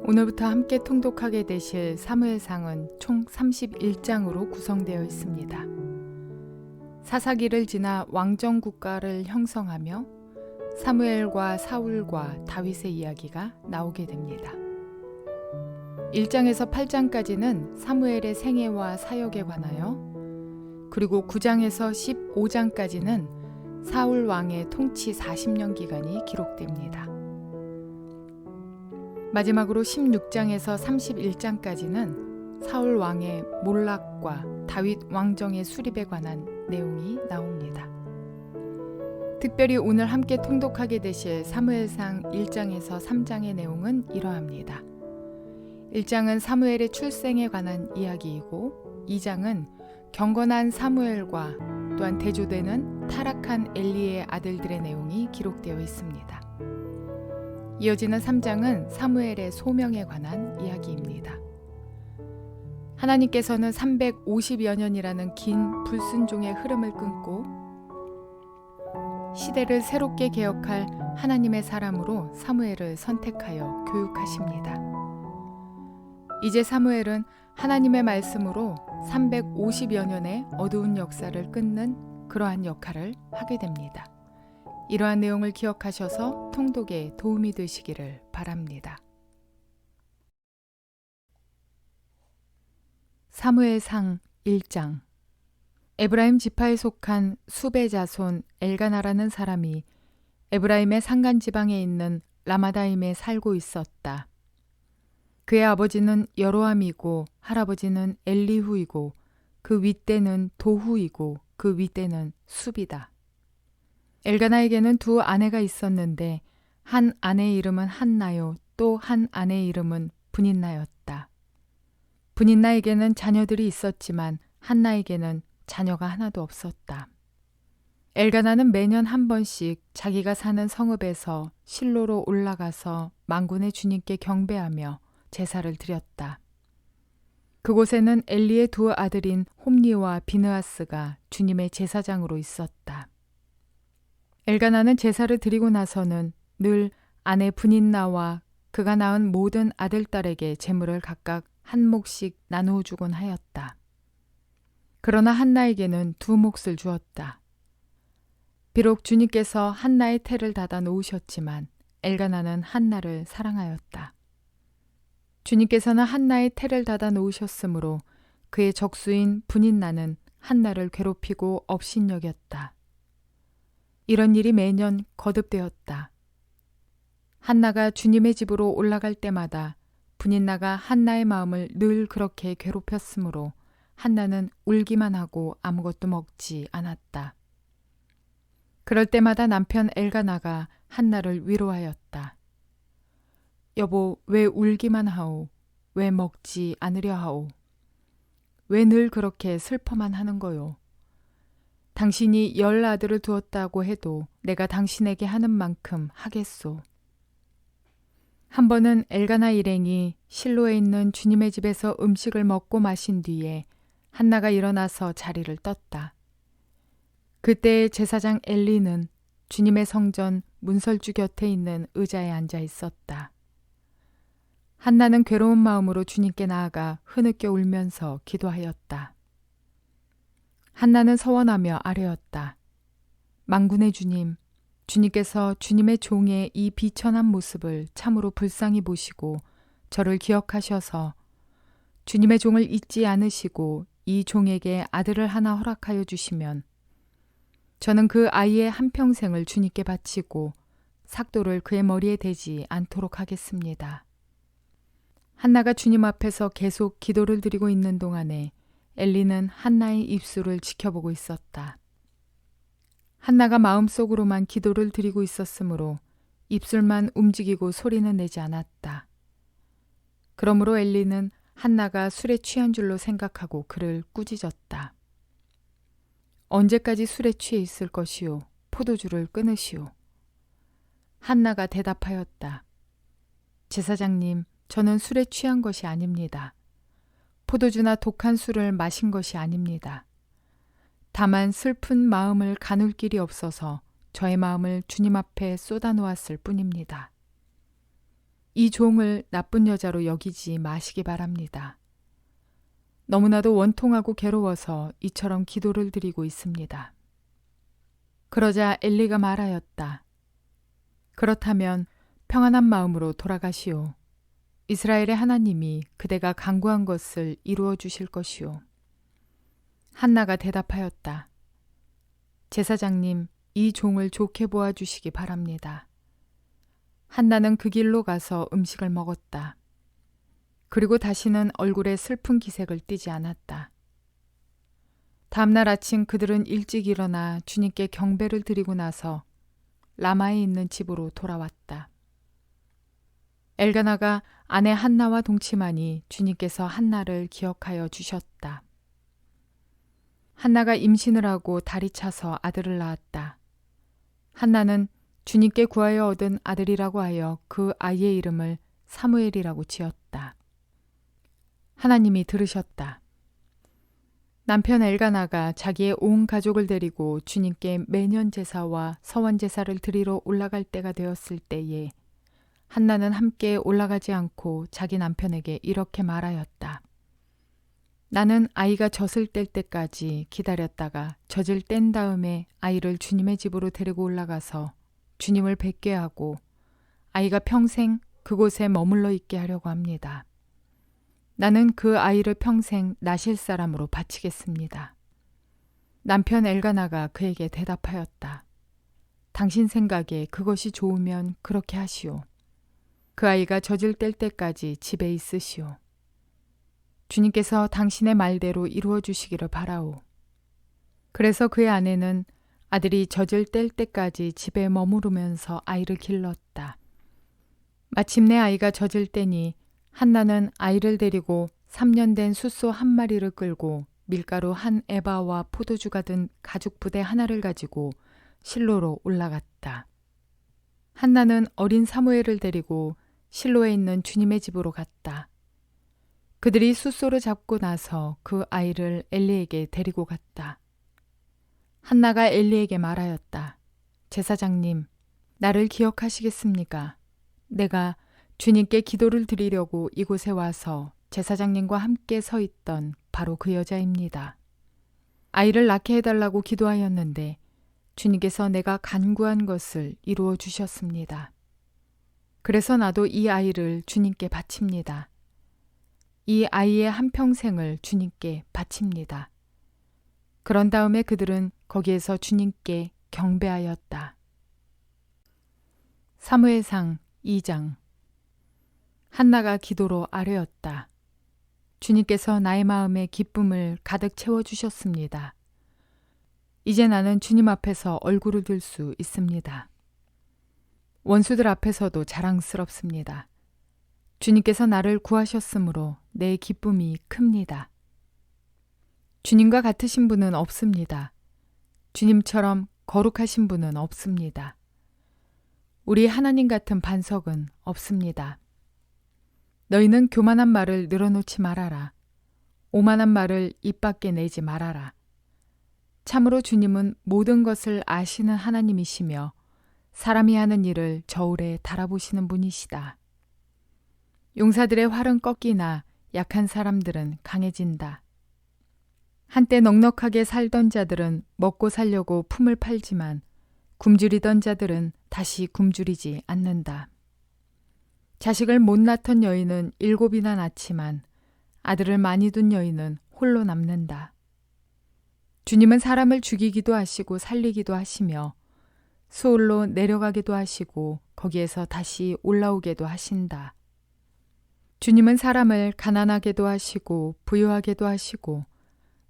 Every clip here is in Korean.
오늘부터 함께 통독하게 되실 사무엘상은 총 31장으로 구성되어 있습니다. 사사기를 지나 왕정 국가를 형성하며 사무엘과 사울과 다윗의 이야기가 나오게 됩니다. 1장에서 8장까지는 사무엘의 생애와 사역에 관하여, 그리고 9장에서 15장까지는 사울 왕의 통치 40년 기간이 기록됩니다. 마지막으로 16장에서 31장까지는 사울 왕의 몰락과 다윗 왕정의 수립에 관한 내용이 나옵니다. 특별히 오늘 함께 통독하게 되실 사무엘상 1장에서 3장의 내용은 이러합니다. 1장은 사무엘의 출생에 관한 이야기이고 2장은 경건한 사무엘과 또한 대조되는 타락한 엘리의 아들들의 내용이 기록되어 있습니다. 이어지는 3장은 사무엘의 소명에 관한 이야기입니다. 하나님께서는 350여 년이라는 긴 불순종의 흐름을 끊고 시대를 새롭게 개혁할 하나님의 사람으로 사무엘을 선택하여 교육하십니다. 이제 사무엘은 하나님의 말씀으로 350여 년의 어두운 역사를 끊는 그러한 역할을 하게 됩니다. 이러한 내용을 기억하셔서 통독에 도움이 되시기를 바랍니다. 사무엘상 1장. 에브라임 지파에 속한 수베 자손 엘가나라는 사람이 에브라임의 산간 지방에 있는 라마다임에 살고 있었다. 그의 아버지는 여로함이고 할아버지는 엘리후이고 그 윗대는 도후이고 그 윗대는 숲이다. 엘가나에게는 두 아내가 있었는데 한 아내의 이름은 한나요, 또 한 아내의 이름은 분인나였다. 분인나에게는 자녀들이 있었지만 한나에게는 자녀가 하나도 없었다. 엘가나는 매년 한 번씩 자기가 사는 성읍에서 실로로 올라가서 만군의 주님께 경배하며 제사를 드렸다. 그곳에는 엘리의 두 아들인 홈리와 비느하스가 주님의 제사장으로 있었다. 엘가나는 제사를 드리고 나서는 늘 아내 분인나와 그가 낳은 모든 아들, 딸에게 제물을 각각 한 몫씩 나누어 주곤 하였다. 그러나 한나에게는 두 몫을 주었다. 비록 주님께서 한나의 태를 닫아 놓으셨지만 엘가나는 한나를 사랑하였다. 주님께서는 한나의 태를 닫아 놓으셨으므로 그의 적수인 분인나는 한나를 괴롭히고 업신여겼다. 이런 일이 매년 거듭되었다. 한나가 주님의 집으로 올라갈 때마다 분인나가 한나의 마음을 늘 그렇게 괴롭혔으므로 한나는 울기만 하고 아무것도 먹지 않았다. 그럴 때마다 남편 엘가나가 한나를 위로하였다. 여보, 왜 울기만 하오? 왜 먹지 않으려 하오? 왜 늘 그렇게 슬퍼만 하는 거요? 당신이 10 아들을 두었다고 해도 내가 당신에게 하는 만큼 하겠소. 한 번은 엘가나 일행이 실로에 있는 주님의 집에서 음식을 먹고 마신 뒤에 한나가 일어나서 자리를 떴다. 그때 제사장 엘리는 주님의 성전 문설주 곁에 있는 의자에 앉아 있었다. 한나는 괴로운 마음으로 주님께 나아가 흐느껴 울면서 기도하였다. 한나는 서원하며 아뢰었다. 만군의 주님, 주님께서 주님의 종의 이 비천한 모습을 참으로 불쌍히 보시고 저를 기억하셔서 주님의 종을 잊지 않으시고 이 종에게 아들을 하나 허락하여 주시면 저는 그 아이의 한평생을 주님께 바치고 삭도를 그의 머리에 대지 않도록 하겠습니다. 한나가 주님 앞에서 계속 기도를 드리고 있는 동안에 엘리는 한나의 입술을 지켜보고 있었다. 한나가 마음속으로만 기도를 드리고 있었으므로 입술만 움직이고 소리는 내지 않았다. 그러므로 엘리는 한나가 술에 취한 줄로 생각하고 그를 꾸짖었다. 언제까지 술에 취해 있을 것이오? 포도주를 끊으시오. 한나가 대답하였다. 제사장님, 저는 술에 취한 것이 아닙니다. 포도주나 독한 술을 마신 것이 아닙니다. 다만 슬픈 마음을 가눌 길이 없어서 저의 마음을 주님 앞에 쏟아놓았을 뿐입니다. 이 종을 나쁜 여자로 여기지 마시기 바랍니다. 너무나도 원통하고 괴로워서 이처럼 기도를 드리고 있습니다. 그러자 엘리가 말하였다. 그렇다면 평안한 마음으로 돌아가시오. 이스라엘의 하나님이 그대가 간구한 것을 이루어 주실 것이오. 한나가 대답하였다. 제사장님, 이 종을 좋게 보아 주시기 바랍니다. 한나는 그 길로 가서 음식을 먹었다. 그리고 다시는 얼굴에 슬픈 기색을 띠지 않았다. 다음날 아침 그들은 일찍 일어나 주님께 경배를 드리고 나서 라마에 있는 집으로 돌아왔다. 엘가나가 아내 한나와 동침하니 주님께서 한나를 기억하여 주셨다. 한나가 임신을 하고 달이 차서 아들을 낳았다. 한나는 주님께 구하여 얻은 아들이라고 하여 그 아이의 이름을 사무엘이라고 지었다. 하나님이 들으셨다. 남편 엘가나가 자기의 온 가족을 데리고 주님께 매년 제사와 서원 제사를 드리러 올라갈 때가 되었을 때에 한나는 함께 올라가지 않고 자기 남편에게 이렇게 말하였다. 나는 아이가 젖을 뗄 때까지 기다렸다가 젖을 뗀 다음에 아이를 주님의 집으로 데리고 올라가서 주님을 뵙게 하고 아이가 평생 그곳에 머물러 있게 하려고 합니다. 나는 그 아이를 평생 나실 사람으로 바치겠습니다. 남편 엘가나가 그에게 대답하였다. 당신 생각에 그것이 좋으면 그렇게 하시오. 그 아이가 젖을 뗄 때까지 집에 있으시오. 주님께서 당신의 말대로 이루어 주시기를 바라오. 그래서 그의 아내는 아들이 젖을 뗄 때까지 집에 머무르면서 아이를 길렀다. 마침내 아이가 젖을 떼니 한나는 아이를 데리고 3년 된 숫소 한 마리를 끌고 밀가루 한 에바와 포도주가 든 가죽 부대 하나를 가지고 실로로 올라갔다. 한나는 어린 사무엘을 데리고 실로에 있는 주님의 집으로 갔다. 그들이 숫소를 잡고 나서 그 아이를 엘리에게 데리고 갔다. 한나가 엘리에게 말하였다. 제사장님, 나를 기억하시겠습니까? 내가 주님께 기도를 드리려고 이곳에 와서 제사장님과 함께 서 있던 바로 그 여자입니다. 아이를 낳게 해달라고 기도하였는데 주님께서 내가 간구한 것을 이루어 주셨습니다. 그래서 나도 이 아이를 주님께 바칩니다. 이 아이의 한평생을 주님께 바칩니다. 그런 다음에 그들은 거기에서 주님께 경배하였다. 사무엘상 2장. 한나가 기도로 아뢰었다. 주님께서 나의 마음에 기쁨을 가득 채워주셨습니다. 이제 나는 주님 앞에서 얼굴을 들 수 있습니다. 원수들 앞에서도 자랑스럽습니다. 주님께서 나를 구하셨으므로 내 기쁨이 큽니다. 주님과 같으신 분은 없습니다. 주님처럼 거룩하신 분은 없습니다. 우리 하나님 같은 반석은 없습니다. 너희는 교만한 말을 늘어놓지 말아라. 오만한 말을 입 밖에 내지 말아라. 참으로 주님은 모든 것을 아시는 하나님이시며 사람이 하는 일을 저울에 달아보시는 분이시다. 용사들의 활은 꺾이나 약한 사람들은 강해진다. 한때 넉넉하게 살던 자들은 먹고 살려고 품을 팔지만 굶주리던 자들은 다시 굶주리지 않는다. 자식을 못 낳던 여인은 7이나 낳지만 아들을 많이 둔 여인은 홀로 남는다. 주님은 사람을 죽이기도 하시고 살리기도 하시며 수올로 내려가기도 하시고 거기에서 다시 올라오게도 하신다. 주님은 사람을 가난하게도 하시고 부유하게도 하시고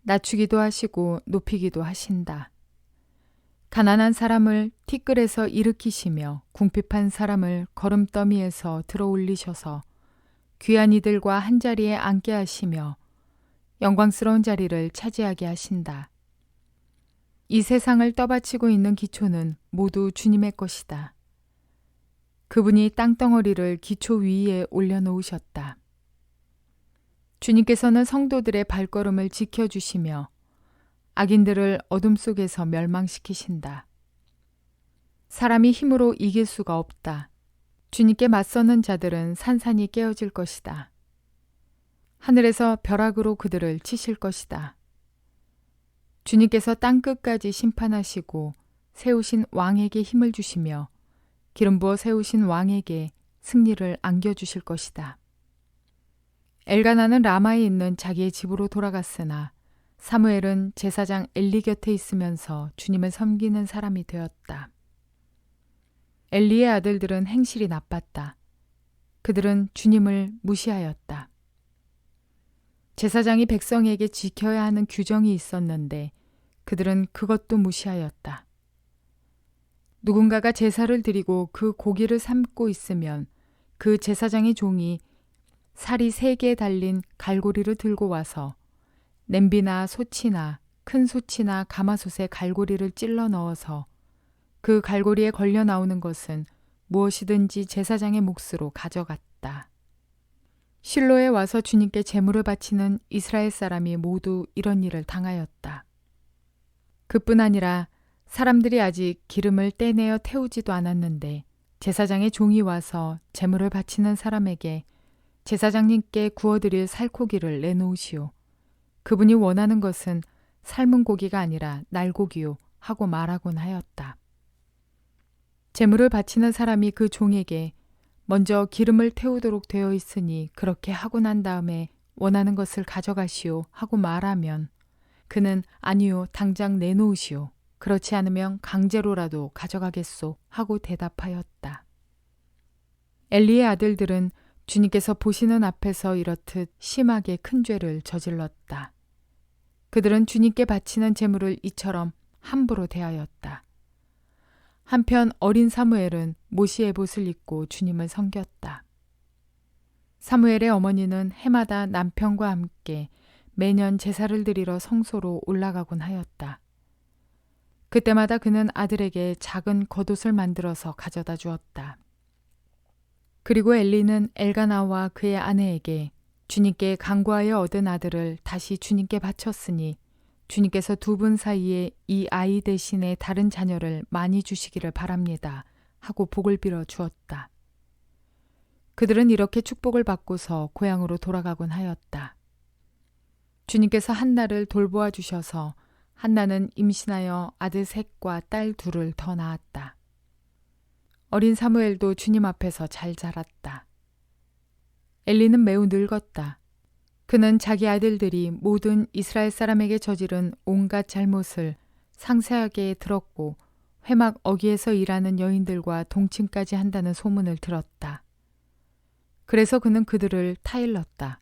낮추기도 하시고 높이기도 하신다. 가난한 사람을 티끌에서 일으키시며 궁핍한 사람을 거름더미에서 들어 올리셔서 귀한 이들과 한자리에 앉게 하시며 영광스러운 자리를 차지하게 하신다. 이 세상을 떠받치고 있는 기초는 모두 주님의 것이다. 그분이 땅덩어리를 기초 위에 올려놓으셨다. 주님께서는 성도들의 발걸음을 지켜주시며 악인들을 어둠 속에서 멸망시키신다. 사람이 힘으로 이길 수가 없다. 주님께 맞서는 자들은 산산이 깨어질 것이다. 하늘에서 벼락으로 그들을 치실 것이다. 주님께서 땅끝까지 심판하시고 세우신 왕에게 힘을 주시며 기름 부어 세우신 왕에게 승리를 안겨주실 것이다. 엘가나는 라마에 있는 자기의 집으로 돌아갔으나 사무엘은 제사장 엘리 곁에 있으면서 주님을 섬기는 사람이 되었다. 엘리의 아들들은 행실이 나빴다. 그들은 주님을 무시하였다. 제사장이 백성에게 지켜야 하는 규정이 있었는데 그들은 그것도 무시하였다. 누군가가 제사를 드리고 그 고기를 삶고 있으면 그 제사장의 종이 살이 3개 달린 갈고리를 들고 와서 냄비나 솥이나 큰 솥이나 가마솥에 갈고리를 찔러 넣어서 그 갈고리에 걸려 나오는 것은 무엇이든지 제사장의 몫으로 가져갔다. 실로에 와서 주님께 제물을 바치는 이스라엘 사람이 모두 이런 일을 당하였다. 그뿐 아니라 사람들이 아직 기름을 떼내어 태우지도 않았는데 제사장의 종이 와서 제물을 바치는 사람에게 제사장님께 구워드릴 살코기를 내놓으시오. 그분이 원하는 것은 삶은 고기가 아니라 날고기요 하고 말하곤 하였다. 제물을 바치는 사람이 그 종에게 먼저 기름을 태우도록 되어 있으니 그렇게 하고 난 다음에 원하는 것을 가져가시오 하고 말하면 그는 아니요 당장 내놓으시오. 그렇지 않으면 강제로라도 가져가겠소 하고 대답하였다. 엘리의 아들들은 주님께서 보시는 앞에서 이렇듯 심하게 큰 죄를 저질렀다. 그들은 주님께 바치는 제물을 이처럼 함부로 대하였다. 한편 어린 사무엘은 모시 에봇을 입고 주님을 섬겼다. 사무엘의 어머니는 해마다 남편과 함께 매년 제사를 드리러 성소로 올라가곤 하였다. 그때마다 그는 아들에게 작은 겉옷을 만들어서 가져다 주었다. 그리고 엘리는 엘가나와 그의 아내에게 주님께 간구하여 얻은 아들을 다시 주님께 바쳤으니 주님께서 두 분 사이에 이 아이 대신에 다른 자녀를 많이 주시기를 바랍니다 하고 복을 빌어 주었다. 그들은 이렇게 축복을 받고서 고향으로 돌아가곤 하였다. 주님께서 한나를 돌보아 주셔서 한나는 임신하여 아들 셋과 딸 2을 더 낳았다. 어린 사무엘도 주님 앞에서 잘 자랐다. 엘리는 매우 늙었다. 그는 자기 아들들이 모든 이스라엘 사람에게 저지른 온갖 잘못을 상세하게 들었고 회막 어귀에서 일하는 여인들과 동침까지 한다는 소문을 들었다. 그래서 그는 그들을 타일렀다.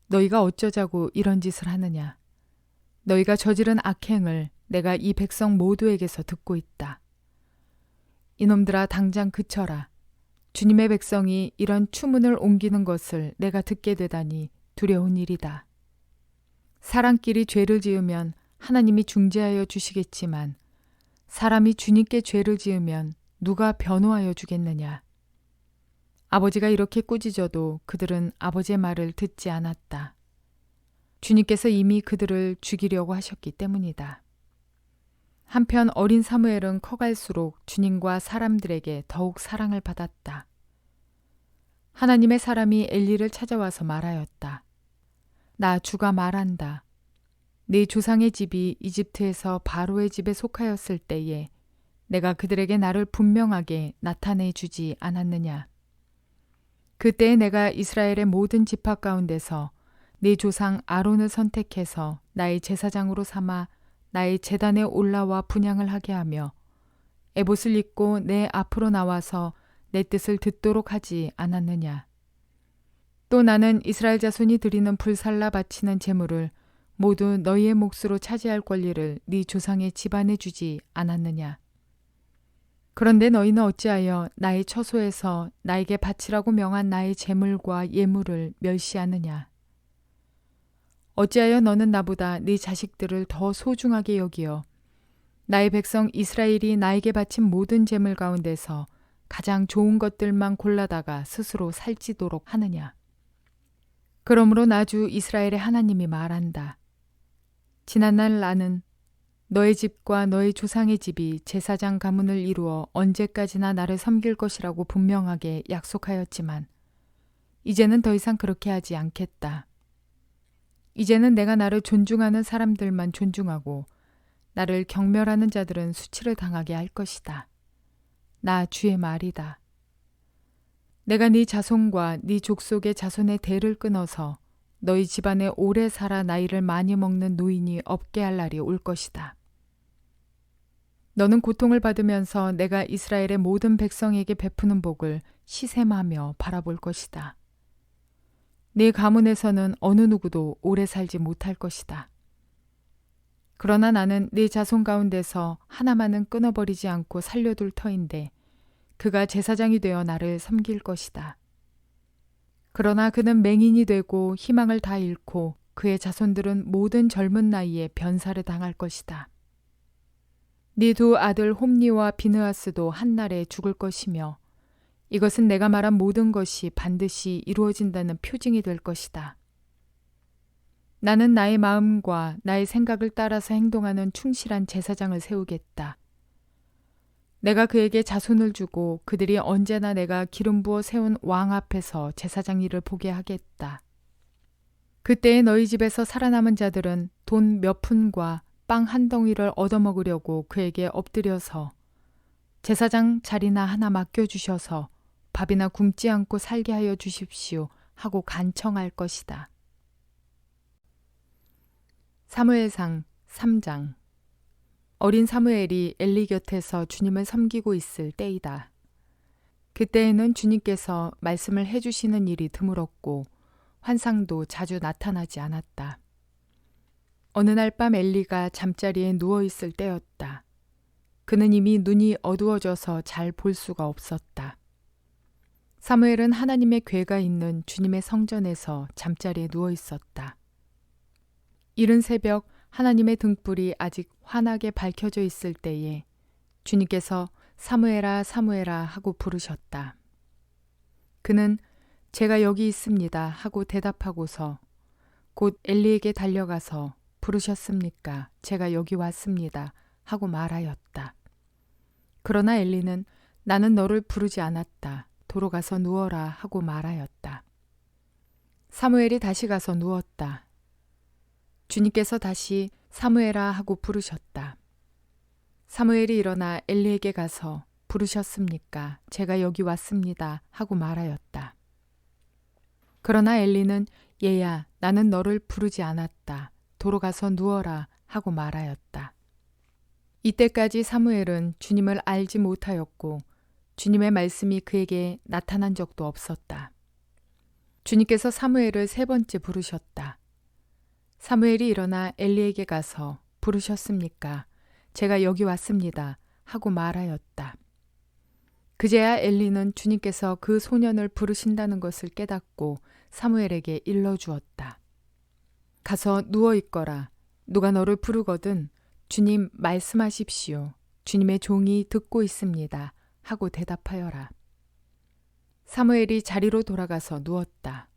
너희가 어쩌자고 이런 짓을 하느냐. 너희가 저지른 악행을 내가 이 백성 모두에게서 듣고 있다. 이놈들아 당장 그쳐라. 주님의 백성이 이런 추문을 옮기는 것을 내가 듣게 되다니 두려운 일이다. 사람끼리 죄를 지으면 하나님이 중재하여 주시겠지만 사람이 주님께 죄를 지으면 누가 변호하여 주겠느냐. 아버지가 이렇게 꾸짖어도 그들은 아버지의 말을 듣지 않았다. 주님께서 이미 그들을 죽이려고 하셨기 때문이다. 한편 어린 사무엘은 커갈수록 주님과 사람들에게 더욱 사랑을 받았다. 하나님의 사람이 엘리를 찾아와서 말하였다. 나 주가 말한다. 네 조상의 집이 이집트에서 바로의 집에 속하였을 때에 내가 그들에게 나를 분명하게 나타내 주지 않았느냐. 그때에 내가 이스라엘의 모든 지파 가운데서 네 조상 아론을 선택해서 나의 제사장으로 삼아 나의 제단에 올라와 분향을 하게 하며 에봇을 입고 내 앞으로 나와서 내 뜻을 듣도록 하지 않았느냐. 또 나는 이스라엘 자손이 드리는 불살라 바치는 제물을 모두 너희의 몫으로 차지할 권리를 네 조상의 집안에 주지 않았느냐. 그런데 너희는 어찌하여 나의 처소에서 나에게 바치라고 명한 나의 제물과 예물을 멸시하느냐. 어찌하여 너는 나보다 네 자식들을 더 소중하게 여기어 나의 백성 이스라엘이 나에게 바친 모든 제물 가운데서 가장 좋은 것들만 골라다가 스스로 살찌도록 하느냐. 그러므로 나 주 이스라엘의 하나님이 말한다. 지난날 나는 너의 집과 너의 조상의 집이 제사장 가문을 이루어 언제까지나 나를 섬길 것이라고 분명하게 약속하였지만 이제는 더 이상 그렇게 하지 않겠다. 이제는 내가 나를 존중하는 사람들만 존중하고 나를 경멸하는 자들은 수치를 당하게 할 것이다. 나 주의 말이다. 내가 네 자손과 네 족속의 자손의 대를 끊어서 너희 집안에 오래 살아 나이를 많이 먹는 노인이 없게 할 날이 올 것이다. 너는 고통을 받으면서 내가 이스라엘의 모든 백성에게 베푸는 복을 시샘하며 바라볼 것이다. 네 가문에서는 어느 누구도 오래 살지 못할 것이다. 그러나 나는 네 자손 가운데서 하나만은 끊어버리지 않고 살려둘 터인데 그가 제사장이 되어 나를 섬길 것이다. 그러나 그는 맹인이 되고 희망을 다 잃고 그의 자손들은 모든 젊은 나이에 변사를 당할 것이다. 네 두 아들 홈니와 비느하스도 한날에 죽을 것이며 이것은 내가 말한 모든 것이 반드시 이루어진다는 표징이 될 것이다. 나는 나의 마음과 나의 생각을 따라서 행동하는 충실한 제사장을 세우겠다. 내가 그에게 자손을 주고 그들이 언제나 내가 기름 부어 세운 왕 앞에서 제사장 일을 보게 하겠다. 그때에 너희 집에서 살아남은 자들은 돈 몇 푼과 빵 한 덩이를 얻어먹으려고 그에게 엎드려서 제사장 자리나 하나 맡겨주셔서 밥이나 굶지 않고 살게 하여 주십시오 하고 간청할 것이다. 사무엘상 3장. 어린 사무엘이 엘리 곁에서 주님을 섬기고 있을 때이다. 그때에는 주님께서 말씀을 해주시는 일이 드물었고 환상도 자주 나타나지 않았다. 어느 날 밤 엘리가 잠자리에 누워있을 때였다. 그는 이미 눈이 어두워져서 잘 볼 수가 없었다. 사무엘은 하나님의 궤가 있는 주님의 성전에서 잠자리에 누워있었다. 이른 새벽 하나님의 등불이 아직 환하게 밝혀져 있을 때에 주님께서 사무엘아 사무엘아 하고 부르셨다. 그는 제가 여기 있습니다 하고 대답하고서 곧 엘리에게 달려가서 부르셨습니까? 제가 여기 왔습니다 하고 말하였다. 그러나 엘리는 나는 너를 부르지 않았다. 도로 가서 누워라 하고 말하였다. 사무엘이 다시 가서 누웠다. 주님께서 다시 사무엘아 하고 부르셨다. 사무엘이 일어나 엘리에게 가서 부르셨습니까? 제가 여기 왔습니다 하고 말하였다. 그러나 엘리는 얘야 나는 너를 부르지 않았다. 도로 가서 누워라 하고 말하였다. 이때까지 사무엘은 주님을 알지 못하였고 주님의 말씀이 그에게 나타난 적도 없었다. 주님께서 사무엘을 3번째 부르셨다. 사무엘이 일어나 엘리에게 가서 부르셨습니까? 제가 여기 왔습니다 하고 말하였다. 그제야 엘리는 주님께서 그 소년을 부르신다는 것을 깨닫고 사무엘에게 일러주었다. 가서 누워있거라. 누가 너를 부르거든 주님 말씀하십시오. 주님의 종이 듣고 있습니다 하고 대답하여라. 사무엘이 자리로 돌아가서 누웠다.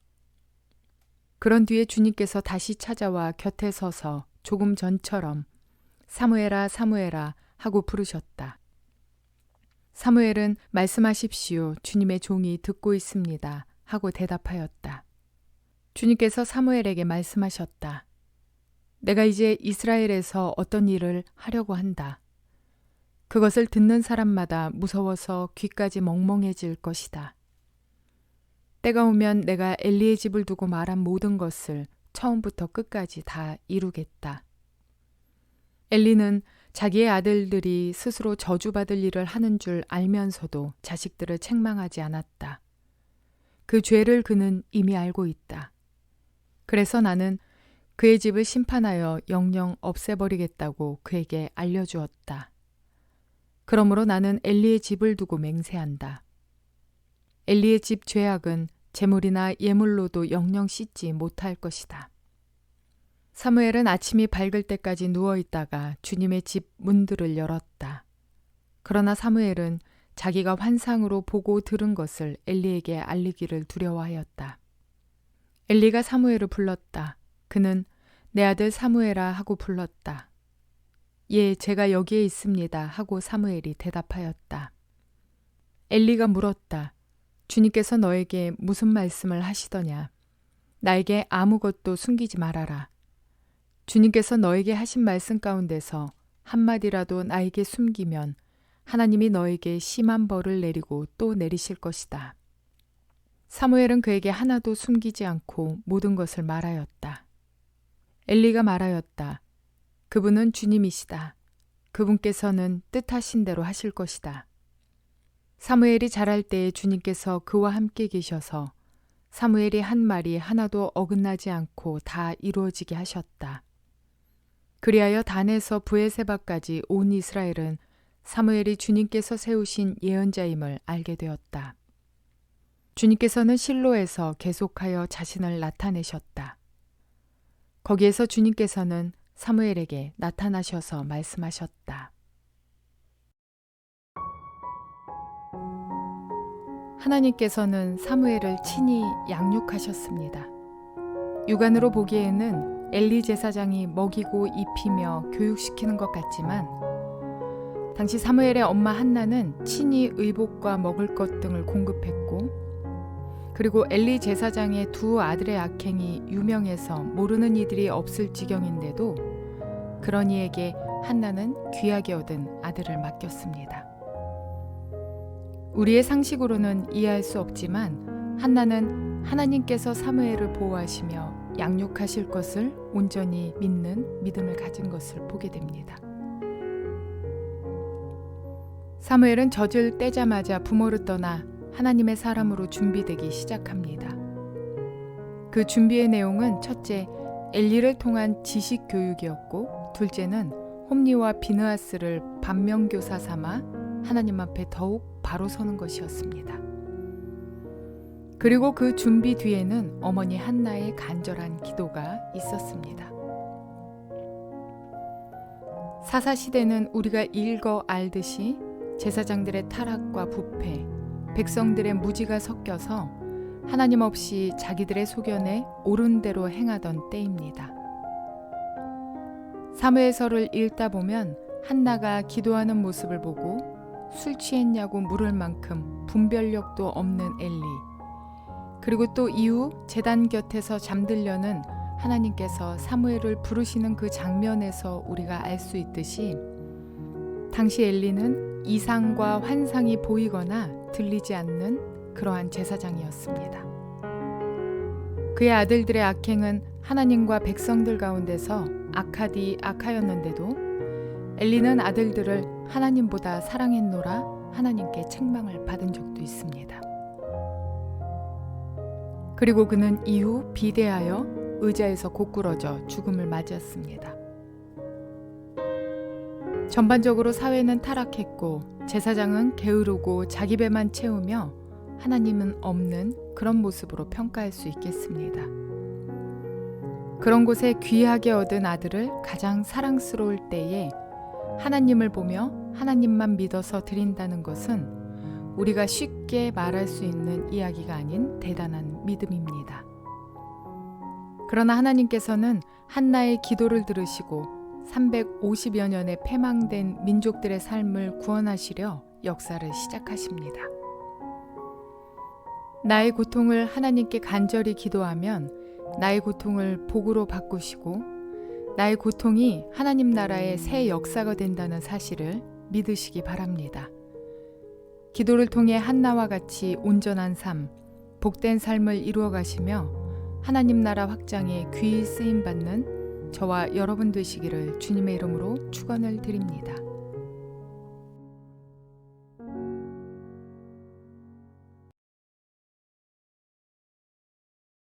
그런 뒤에 주님께서 다시 찾아와 곁에 서서 조금 전처럼 사무엘아 사무엘아 하고 부르셨다. 사무엘은 말씀하십시오. 주님의 종이 듣고 있습니다 하고 대답하였다. 주님께서 사무엘에게 말씀하셨다. 내가 이제 이스라엘에서 어떤 일을 하려고 한다. 그것을 듣는 사람마다 무서워서 귀까지 멍멍해질 것이다. 때가 오면 내가 엘리의 집을 두고 말한 모든 것을 처음부터 끝까지 다 이루겠다. 엘리는 자기의 아들들이 스스로 저주받을 일을 하는 줄 알면서도 자식들을 책망하지 않았다. 그 죄를 그는 이미 알고 있다. 그래서 나는 그의 집을 심판하여 영영 없애버리겠다고 그에게 알려주었다. 그러므로 나는 엘리의 집을 두고 맹세한다. 엘리의 집 죄악은 제물이나 예물로도 영영 씻지 못할 것이다. 사무엘은 아침이 밝을 때까지 누워있다가 주님의 집 문들을 열었다. 그러나 사무엘은 자기가 환상으로 보고 들은 것을 엘리에게 알리기를 두려워하였다. 엘리가 사무엘을 불렀다. 그는 내 아들 사무엘아 하고 불렀다. 예, 제가 여기에 있습니다 하고 사무엘이 대답하였다. 엘리가 물었다. 주님께서 너에게 무슨 말씀을 하시더냐? 나에게 아무것도 숨기지 말아라. 주님께서 너에게 하신 말씀 가운데서 한마디라도 나에게 숨기면 하나님이 너에게 심한 벌을 내리고 또 내리실 것이다. 사무엘은 그에게 하나도 숨기지 않고 모든 것을 말하였다. 엘리가 말하였다. 그분은 주님이시다. 그분께서는 뜻하신 대로 하실 것이다. 사무엘이 자랄 때에 주님께서 그와 함께 계셔서 사무엘이 한 말이 하나도 어긋나지 않고 다 이루어지게 하셨다. 그리하여 단에서 브에세바까지 온 이스라엘은 사무엘이 주님께서 세우신 예언자임을 알게 되었다. 주님께서는 실로에서 계속하여 자신을 나타내셨다. 거기에서 주님께서는 사무엘에게 나타나셔서 말씀하셨다. 하나님께서는 사무엘을 친히 양육하셨습니다. 육안으로 보기에는 엘리 제사장이 먹이고 입히며 교육시키는 것 같지만 당시 사무엘의 엄마 한나는 친히 의복과 먹을 것 등을 공급했고 그리고 엘리 제사장의 두 아들의 악행이 유명해서 모르는 이들이 없을 지경인데도 그런 이에게 한나는 귀하게 얻은 아들을 맡겼습니다. 우리의 상식으로는 이해할 수 없지만 한나는 하나님께서 사무엘을 보호하시며 양육하실 것을 온전히 믿는 믿음을 가진 것을 보게 됩니다. 사무엘은 젖을 떼자마자 부모를 떠나 하나님의 사람으로 준비되기 시작합니다. 그 준비의 내용은 첫째, 엘리를 통한 지식 교육이었고 둘째는 홈리와 비느하스를 반면교사 삼아 하나님 앞에 더욱 바로 서는 것이었습니다. 그리고 그 준비 뒤에는 어머니 한나의 간절한 기도가 있었습니다. 사사시대는 우리가 읽어 알듯이 제사장들의 타락과 부패, 백성들의 무지가 섞여서 하나님 없이 자기들의 소견에 옳은 대로 행하던 때입니다. 사무엘서를 읽다 보면 한나가 기도하는 모습을 보고 술 취했냐고 물을 만큼 분별력도 없는 엘리, 그리고 또 이후 제단 곁에서 잠들려는 하나님께서 사무엘을 부르시는 그 장면에서 우리가 알 수 있듯이 당시 엘리는 이상과 환상이 보이거나 들리지 않는 그러한 제사장이었습니다. 그의 아들들의 악행은 하나님과 백성들 가운데서 악하디 악하였는데도 엘리는 아들들을 하나님보다 사랑했노라 하나님께 책망을 받은 적도 있습니다. 그리고 그는 이후 비대하여 의자에서 고꾸러져 죽음을 맞이했습니다. 전반적으로 사회는 타락했고 제사장은 게으르고 자기 배만 채우며 하나님은 없는 그런 모습으로 평가할 수 있겠습니다. 그런 곳에 귀하게 얻은 아들을 가장 사랑스러울 때에 하나님을 보며 하나님만 믿어서 드린다는 것은 우리가 쉽게 말할 수 있는 이야기가 아닌 대단한 믿음입니다. 그러나 하나님께서는 한나의 기도를 들으시고 350여 년의 패망된 민족들의 삶을 구원하시려 역사를 시작하십니다. 나의 고통을 하나님께 간절히 기도하면 나의 고통을 복으로 바꾸시고 나의 고통이 하나님 나라의 새 역사가 된다는 사실을 믿으시기 바랍니다. 기도를 통해 한나와 같이 온전한 삶, 복된 삶을 이루어 가시며 하나님 나라 확장에 귀히 쓰임 받는 저와 여러분 되시기를 주님의 이름으로 축원을 드립니다.